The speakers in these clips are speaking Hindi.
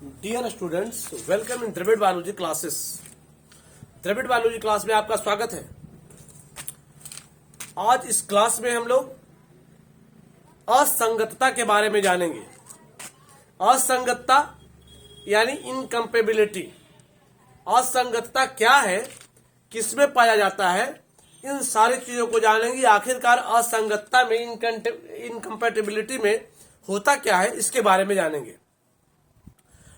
Dear students, welcome in Dravid biology classes. Dravid biology class में आपका स्वागत है। आज इस क्लास में हम लोग असंगतता के बारे में जानेंगे। असंगतता यानी इनकम्पेबिलिटी। असंगतता क्या है, किसमें पाया जाता है, इन सारी चीजों को जानेंगे। आखिरकार असंगतता में, इनकम्पेटिबिलिटी में होता क्या है, इसके बारे में जानेंगे।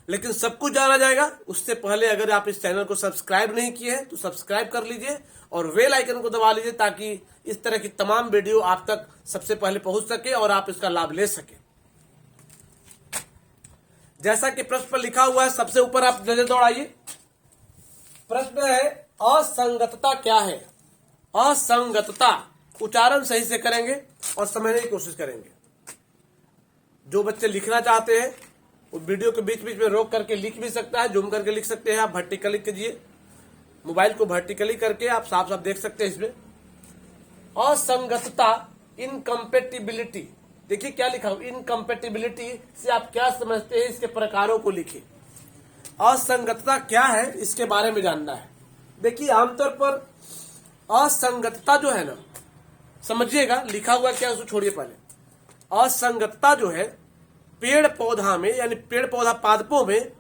लेकिन सब कुछ जाना जाएगा उससे पहले अगर आप इस चैनल को सब्सक्राइब नहीं किए हैं तो सब्सक्राइब कर लीजिए और बेल आइकन को दबा लीजिए ताकि इस तरह की तमाम वीडियो आप तक सबसे पहले पहुंच सके और आप इसका लाभ ले सके। जैसा कि प्रश्न पर लिखा हुआ है, सबसे ऊपर आप नजर दौड़ाइए। प्रश्न है, असंगतता क्या है। असंगतता उच्चारण सही से करेंगे और समझने की कोशिश करेंगे। जो बच्चे लिखना चाहते हैं वो वीडियो के बीच बीच में रोक करके लिख भी सकता है, जूम करके लिख सकते हैं। आप वर्टिकली कीजिए, मोबाइल को वर्टिकली करके आप साफ साफ देख सकते हैं। इसमें असंगतता, इनकम्पेटिबिलिटी, देखिए क्या लिखा हो। इनकम्पेटिबिलिटी से आप क्या समझते हैं, इसके प्रकारों को लिखिए। असंगतता क्या है, इसके बारे में जानना है। देखिए आमतौर पर असंगतता जो है ना, समझिएगा लिखा हुआ क्या उसको छोड़िए पहले। असंगतता जो है पेड़ पौधा में यानी पेड़ पौधा पादपों में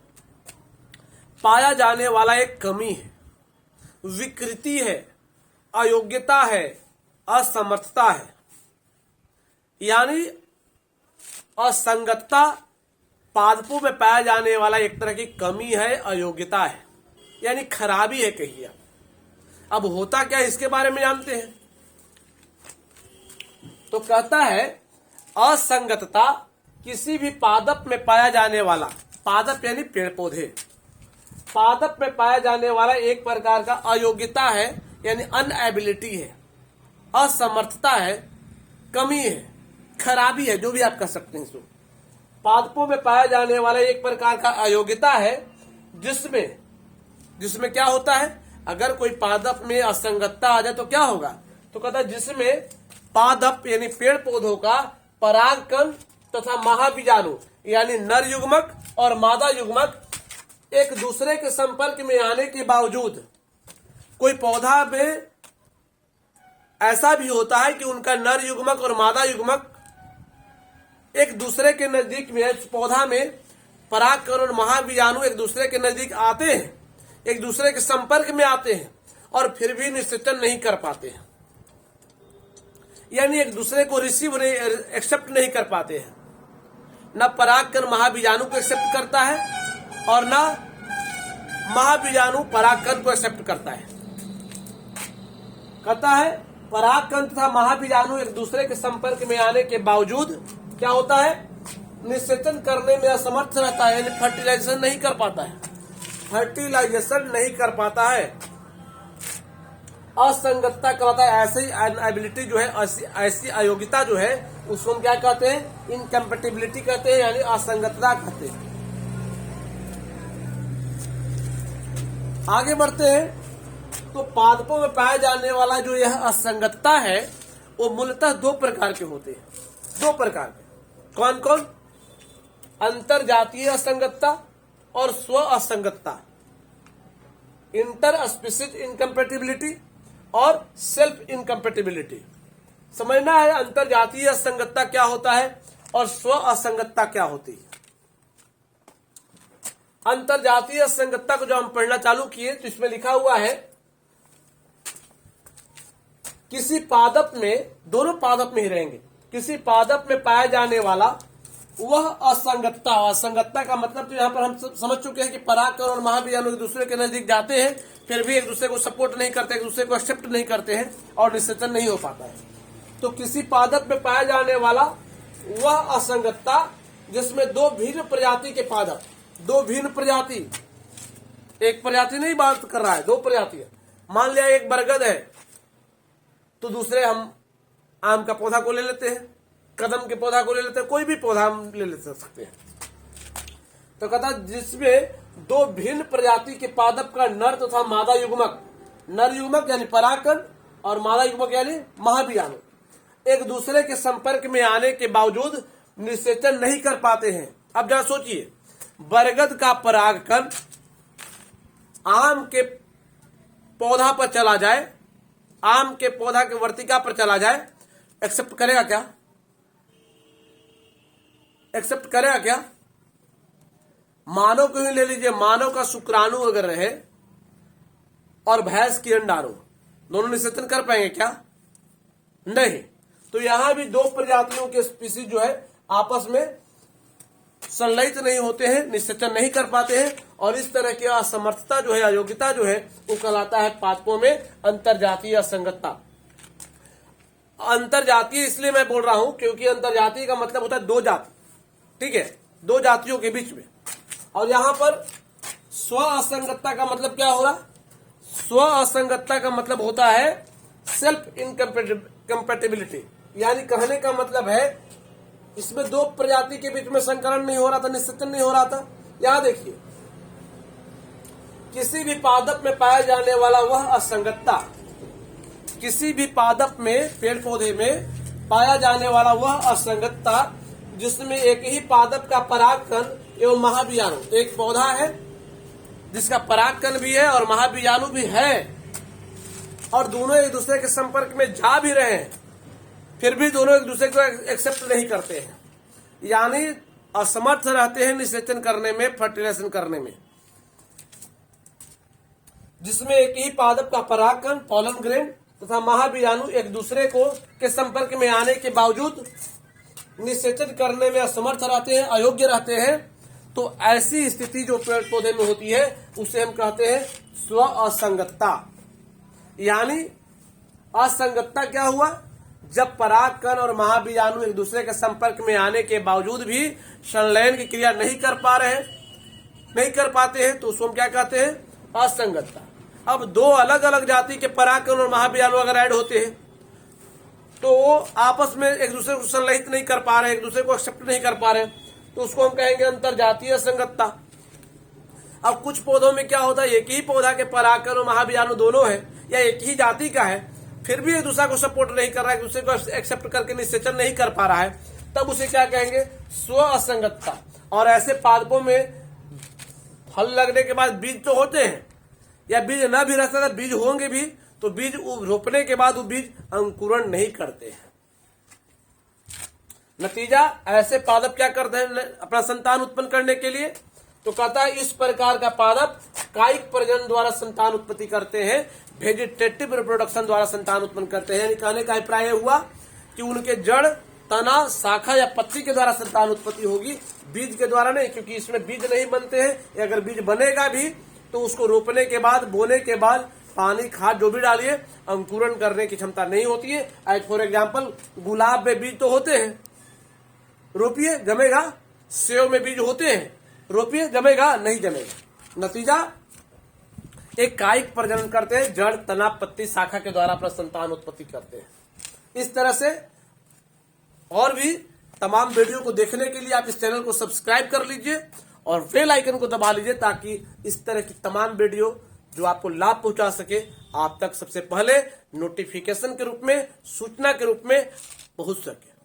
पाया जाने वाला एक कमी है, विकृति है, अयोग्यता है, असमर्थता है। यानी असंगतता पादपों में पाया जाने वाला एक तरह की कमी है, अयोग्यता है, यानी खराबी है कहिए। अब होता क्या है, इसके बारे में जानते हैं। तो कहता है असंगतता किसी भी पादप में पाया जाने वाला, पादप यानी पेड़ पौधे, पादप में पाया जाने वाला एक प्रकार का अयोग्यता है, यानी अनएबिलिटी है, असमर्थता है, कमी है, खराबी है, जो भी आप कह सकते हैं इसको। पादपों में पाया जाने वाला एक प्रकार का अयोग्यता है जिसमें क्या होता है, अगर कोई पादप में असंगतता आ जाए तो क्या होगा। तो कहता है जिसमें पादप यानी पेड़ पौधों का परागकण तथा महाबीजाणु यानी नर युग्मक और मादा युग्मक एक दूसरे के संपर्क में आने के बावजूद, कोई पौधा में ऐसा भी होता है कि उनका नर युग्मक और मादा युग्मक एक दूसरे के नजदीक में, पौधा में परागकण और महाबीजाणु एक दूसरे के नजदीक आते हैं, एक दूसरे के संपर्क में आते हैं और फिर भी निषेचन नहीं कर पाते हैं, यानी एक दूसरे को एक्सेप्ट नहीं कर पाते हैं। न परागकण महाबीजाणु को एक्सेप्ट करता है और न महाबीजाणु परागकण को एक्सेप्ट करता है। कहता है परागकण तथा महाबीजाणु एक दूसरे के संपर्क में आने के बावजूद क्या होता है, निषेचन करने में असमर्थ रहता है, यानी फर्टिलाइजेशन नहीं कर पाता है, फर्टिलाइजेशन नहीं कर पाता है। असंगतता कहता है ऐसी अनएबिलिटी जो है, ऐसी अयोग्यता जो है, उसको हम क्या कहते हैं, इनकम्पेटिबिलिटी कहते हैं, यानी असंगतता कहते हैं। आगे बढ़ते हैं तो पादपों में पाया जाने वाला जो यह असंगतता है वो मूलतः दो प्रकार के होते हैं। दो प्रकार के कौन कौन, अंतरजातीय असंगतता और स्व असंगतता, इंटर स्पीशीज इनकम्पेटिबिलिटी और सेल्फ इनकम्पेटिबिलिटी। समझना है अंतरजातीय असंगतता क्या होता है और स्व असंगतता क्या होती है। अंतरजातीय असंगतता को जब हम पढ़ना चालू किए तो इसमें लिखा हुआ है किसी पादप में, दोनों पादप में ही रहेंगे, किसी पादप में पाया जाने वाला वह असंगतता। असंगतता का मतलब तो यहां पर हम समझ चुके हैं कि परागकण और महाबीजाणु एक दूसरे के नजदीक जाते हैं, फिर भी एक दूसरे को सपोर्ट नहीं करते, एक दूसरे को एक्सेप्ट नहीं करते हैं और निषेचन नहीं हो पाता है। तो किसी पादप में पाया जाने वाला वह असंगतता जिसमें दो भिन्न प्रजाति के पादप, दो भिन्न प्रजाति, एक प्रजाति नहीं बात कर रहा है, दो प्रजाति है। मान लिया एक बरगद है तो दूसरे हम आम का पौधा को ले लेते हैं, कदम के पौधा को ले लेते हैं, कोई भी पौधा हम ले सकते हैं। तो कहता जिसमें दो भिन्न प्रजाति के पादप का नर तथा मादा युग्मक, नर युग्मक यानी परागकण और मादा युग्मक यानी महाबीजाणु एक दूसरे के संपर्क में आने के बावजूद निषेचन नहीं कर पाते हैं। अब जरा सोचिए, बरगद का परागकण आम के पौधा पर चला जाए, आम के पौधा के वर्तिका पर चला जाए, एक्सेप्ट करेगा क्या? एक्सेप्ट करेगा क्या? मानव को ही ले लीजिए, मानव का शुक्राणु अगर रहे और भैंस की अंडाणु, दोनों निषेचन कर पाएंगे क्या? नहीं। तो यहां भी दो प्रजातियों के स्पीसीज जो है आपस में संलयित नहीं होते हैं, निषेचन नहीं कर पाते हैं, और इस तरह की असमर्थता जो है, अयोग्यता जो है, वो कहलाता है पादपों में अंतरजातीय असंगतता। अंतरजातीय इसलिए मैं बोल रहा हूं क्योंकि अंतरजातीय का मतलब होता है दो जाति, ठीक है, दो जातियों के बीच में। और यहां पर स्व असंगतता का मतलब क्या हो रहा? स्व असंगतता का मतलब होता है सेल्फ इनकम्पेटिबिलिटी, यानी कहने का मतलब है इसमें दो प्रजाति के बीच में संकरण नहीं हो रहा था, निषेचन नहीं हो रहा था। यहां देखिए, किसी भी पादप में पाया जाने वाला वह असंगतता, किसी भी पादप में, पेड़ पौधे में पाया जाने वाला वह असंगतता जिसमें एक ही पादप का परागकण एवं महाबीजाणु, एक पौधा है जिसका परागकण भी है और महाबीजाणु भी है, और दोनों एक दूसरे के संपर्क में जा भी रहे हैं, फिर भी दोनों एक दूसरे को एक्सेप्ट नहीं करते हैं, यानी असमर्थ रहते हैं निषेचन करने में, फर्टिलाइजेशन करने में। जिसमें एक ही पादप का परागकण, पॉलन ग्रेन तथा महाबीजाणु एक दूसरे को के संपर्क में आने के बावजूद निषेचन करने में असमर्थ रहते हैं, अयोग्य रहते हैं, तो ऐसी स्थिति जो पेड़ पौधे में होती है उसे हम कहते हैं स्व असंगतता। यानी असंगतता क्या हुआ? जब परागकण और महाबीजाणु एक दूसरे के संपर्क में आने के बावजूद भी संलयन की क्रिया नहीं कर पाते हैं, तो उसको हम क्या कहते हैं? असंगतता। अब दो अलग अलग जाति के परागकण और महाबीजाणु अगर ऐड होते हैं तो वो आपस में एक दूसरे को संलयित नहीं कर पा रहे, एक दूसरे को एक्सेप्ट नहीं कर पा रहे, तो उसको हम कहेंगे अंतरजातीय असंगतता। अब कुछ पौधों में क्या होता है, एक ही पौधा के परागकण और महाबीजाणु दोनों है या एक ही जाति का है, फिर भी एक दूसरे को सपोर्ट नहीं कर रहा है, एक दूसरे को एक्सेप्ट करके निषेचन नहीं कर पा रहा है, तब उसे क्या कहेंगे? स्व असंगतता। और ऐसे पादपों में फल लगने के बाद बीज तो होते हैं, या बीज न भी रहता है, बीज होंगे भी, तो बीज रोपने के बाद वो बीज अंकुरण नहीं करते हैं। नतीजा, ऐसे पादप क्या करते हैं अपना संतान उत्पन्न करने के लिए? तो कहता है इस प्रकार का पादप कायिक प्रजनन द्वारा संतान उत्पत्ति करते हैं, वेजिटेटिव रिप्रोडक्शन द्वारा संतान उत्पन्न करते हैं। यानी कहने का अभिप्राय हुआ कि उनके जड़, तना, शाखा या पत्ती के द्वारा संतान उत्पत्ति होगी, बीज के द्वारा नहीं, क्योंकि इसमें बीज नहीं बनते हैं। अगर बीज बनेगा भी तो उसको रोपने के बाद, बोने के बाद पानी, खाद जो भी डालिए, अंकुरण करने की क्षमता नहीं होती है। एज फॉर एग्जाम्पल, गुलाब में बीज तो होते हैं, रोपिए जमेगा। सेव में बीज होते हैं, रोपिए जमेगा, नहीं जमेगा। नतीजा, एक कायिक प्रजनन करते हैं, जड़, तना, पत्ती, शाखा के द्वारा अपना संतान उत्पत्ति करते हैं। इस तरह से और भी तमाम वीडियो को देखने के लिए आप इस चैनल को सब्सक्राइब कर लीजिए और बेल आइकन को दबा लीजिए, ताकि इस तरह की तमाम वीडियो जो आपको लाभ पहुंचा सके आप तक सबसे पहले नोटिफिकेशन के रूप में, सूचना के रूप में पहुंच सके।